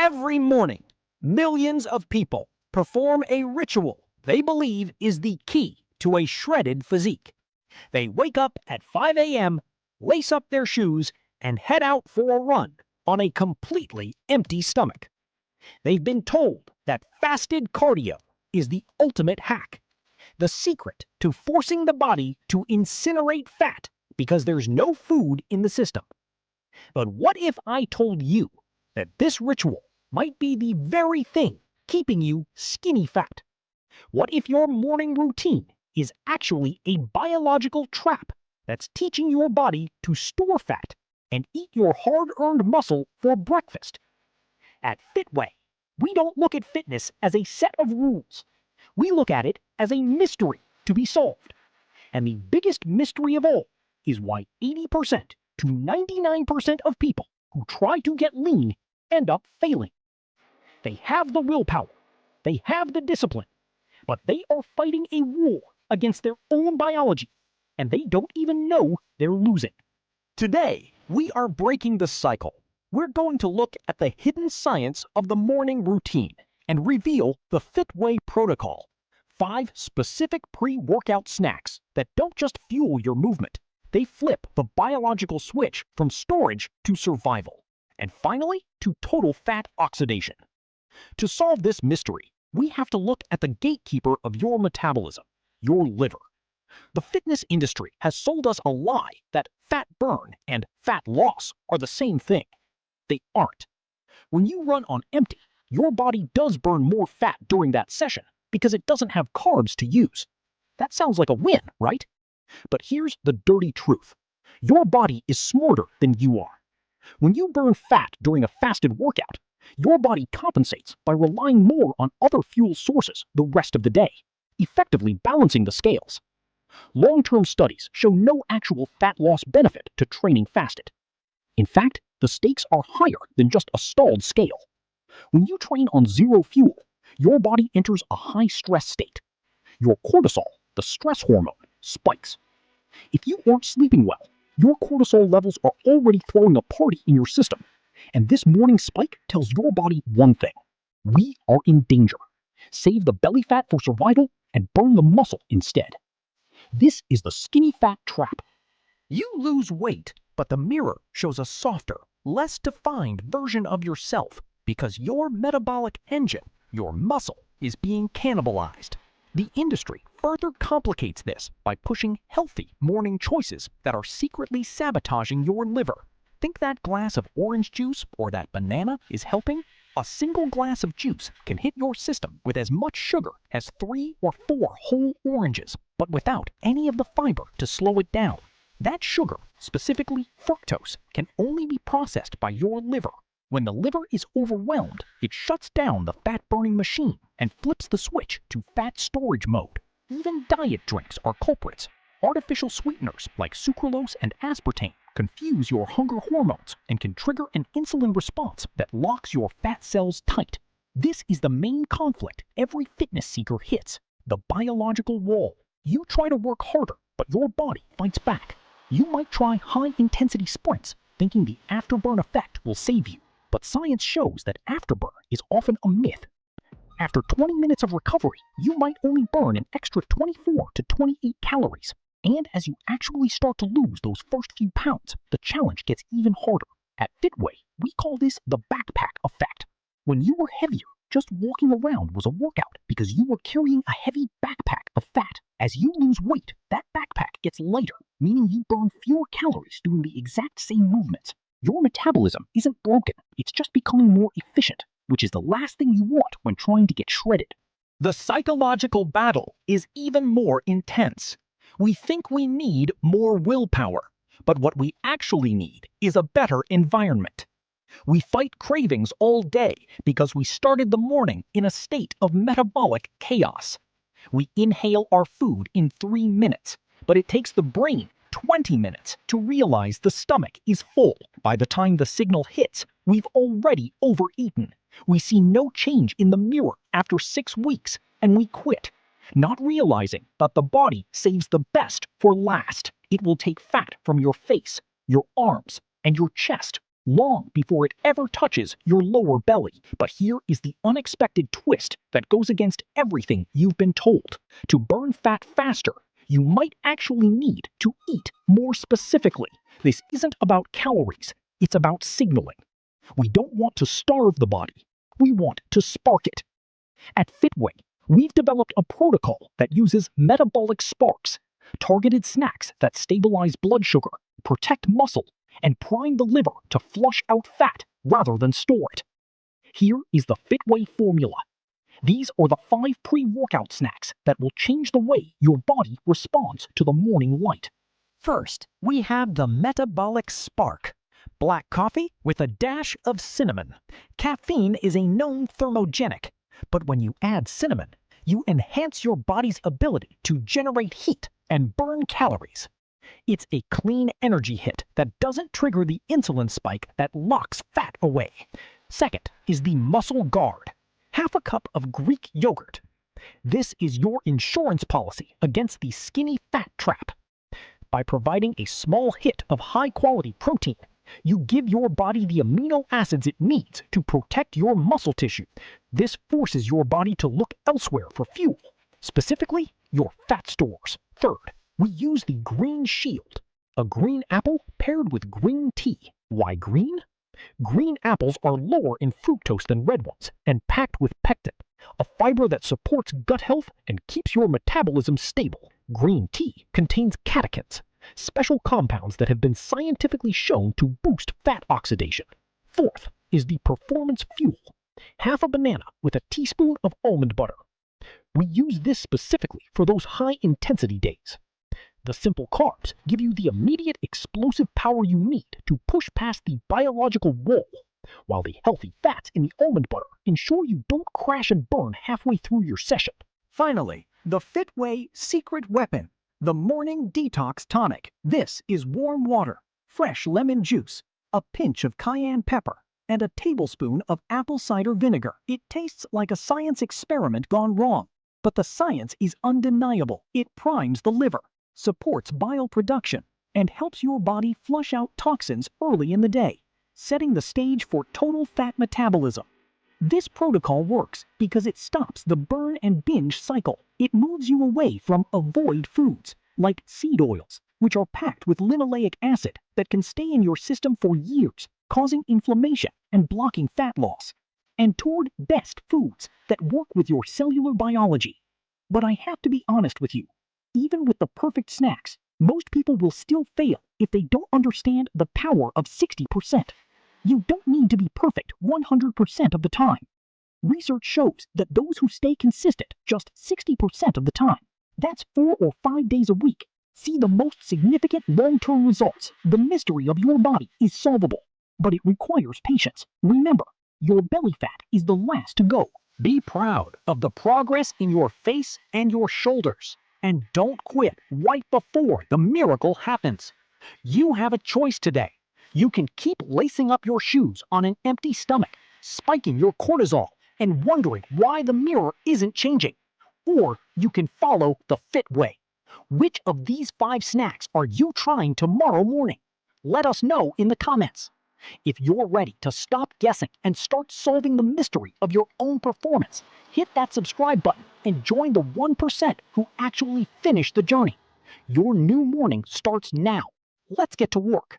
Every morning, millions of people perform a ritual they believe is the key to a shredded physique. They wake up at 5 a.m., lace up their shoes, and head out for a run on a completely empty stomach. They've been told that fasted cardio is the ultimate hack, the secret to forcing the body to incinerate fat because there's no food in the system. But what if I told you that this ritual might be the very thing keeping you skinny fat? What if your morning routine is actually a biological trap that's teaching your body to store fat and eat your hard-earned muscle for breakfast? At FitWay, we don't look at fitness as a set of rules. We look at it as a mystery to be solved. And the biggest mystery of all is why 80% to 99% of people who try to get lean end up failing. They have the willpower, they have the discipline, but they are fighting a war against their own biology, and they don't even know they're losing. Today, we are breaking the cycle. We're going to look at the hidden science of the morning routine and reveal the FitWay protocol. 5 specific pre-workout snacks that don't just fuel your movement. They flip the biological switch from storage to survival, and finally to total fat oxidation. To solve this mystery, we have to look at the gatekeeper of your metabolism, your liver. The fitness industry has sold us a lie that fat burn and fat loss are the same thing. They aren't. When you run on empty, your body does burn more fat during that session because it doesn't have carbs to use. That sounds like a win, right? But here's the dirty truth. Your body is smarter than you are. When you burn fat during a fasted workout, your body compensates by relying more on other fuel sources the rest of the day, effectively balancing the scales. Long-term studies show no actual fat loss benefit to training fasted. In fact, the stakes are higher than just a stalled scale. When you train on zero fuel, your body enters a high-stress state. Your cortisol, the stress hormone, spikes. If you aren't sleeping well, your cortisol levels are already throwing a party in your system, and this morning spike tells your body one thing: we are in danger. Save the belly fat for survival and burn the muscle instead. This is the skinny fat trap. You lose weight, but the mirror shows a softer, less defined version of yourself because your metabolic engine, your muscle, is being cannibalized. The industry further complicates this by pushing healthy morning choices that are secretly sabotaging your liver. Think that glass of orange juice or that banana is helping? A single glass of juice can hit your system with as much sugar as 3 or 4 whole oranges, but without any of the fiber to slow it down. That sugar, specifically fructose, can only be processed by your liver. When the liver is overwhelmed, it shuts down the fat-burning machine and flips the switch to fat storage mode. Even diet drinks are culprits. Artificial sweeteners like sucralose and aspartame confuse your hunger hormones and can trigger an insulin response that locks your fat cells tight. This is the main conflict every fitness seeker hits: the biological wall. You try to work harder, but your body fights back. You might try high-intensity sprints, thinking the afterburn effect will save you. But science shows that afterburn is often a myth. After 20 minutes of recovery, you might only burn an extra 24 to 28 calories. And as you actually start to lose those first few pounds, the challenge gets even harder. At FitWay, we call this the backpack effect. When you were heavier, just walking around was a workout because you were carrying a heavy backpack of fat. As you lose weight, that backpack gets lighter, meaning you burn fewer calories doing the exact same movements. Your metabolism isn't broken, it's just becoming more efficient, which is the last thing you want when trying to get shredded. The psychological battle is even more intense. We think we need more willpower, but what we actually need is a better environment. We fight cravings all day because we started the morning in a state of metabolic chaos. We inhale our food in 3 minutes, but it takes the brain 20 minutes to realize the stomach is full. By the time the signal hits, we've already overeaten. We see no change in the mirror after 6 weeks, and we quit, not realizing that the body saves the best for last. It will take fat from your face, your arms, and your chest long before it ever touches your lower belly. But here is the unexpected twist that goes against everything you've been told. To burn fat faster, you might actually need to eat more specifically. This isn't about calories, it's about signaling. We don't want to starve the body, we want to spark it. At FitWay, we've developed a protocol that uses metabolic sparks, targeted snacks that stabilize blood sugar, protect muscle, and prime the liver to flush out fat rather than store it. Here is the FitWay formula. These are the 5 pre-workout snacks that will change the way your body responds to the morning light. First, we have the Metabolic Spark. Black coffee with a dash of cinnamon. Caffeine is a known thermogenic, but when you add cinnamon, you enhance your body's ability to generate heat and burn calories. It's a clean energy hit that doesn't trigger the insulin spike that locks fat away. Second is the Muscle Guard. Half a cup of Greek yogurt. This is your insurance policy against the skinny fat trap. By providing a small hit of high-quality protein, you give your body the amino acids it needs to protect your muscle tissue. This forces your body to look elsewhere for fuel, specifically your fat stores. Third, we use the Green Shield, a green apple paired with green tea. Why green? Green apples are lower in fructose than red ones and packed with pectin, a fiber that supports gut health and keeps your metabolism stable. Green tea contains catechins, special compounds that have been scientifically shown to boost fat oxidation. Fourth is the Performance Fuel, half a banana with a teaspoon of almond butter. We use this specifically for those high-intensity days. The simple carbs give you the immediate explosive power you need to push past the biological wall, while the healthy fats in the almond butter ensure you don't crash and burn halfway through your session. Finally, the FitWay secret weapon, the Morning Detox Tonic. This is warm water, fresh lemon juice, a pinch of cayenne pepper, and a tablespoon of apple cider vinegar. It tastes like a science experiment gone wrong, but the science is undeniable. It primes the liver, supports bile production, and helps your body flush out toxins early in the day, setting the stage for total fat metabolism. This protocol works because it stops the burn and binge cycle. It moves you away from avoid foods, like seed oils, which are packed with linoleic acid that can stay in your system for years, causing inflammation and blocking fat loss, and toward best foods that work with your cellular biology. But I have to be honest with you. Even with the perfect snacks, most people will still fail if they don't understand the power of 60%. You don't need to be perfect 100% of the time. Research shows that those who stay consistent just 60% of the time, that's 4 or 5 days a week, see the most significant long-term results. The mystery of your body is solvable, but it requires patience. Remember, your belly fat is the last to go. Be proud of the progress in your face and your shoulders. And don't quit right before the miracle happens. You have a choice today. You can keep lacing up your shoes on an empty stomach, spiking your cortisol, and wondering why the mirror isn't changing. Or you can follow the FitWay. Which of these 5 snacks are you trying tomorrow morning? Let us know in the comments. If you're ready to stop guessing and start solving the mystery of your own performance, hit that subscribe button and join the 1% who actually finish the journey. Your new morning starts now. Let's get to work.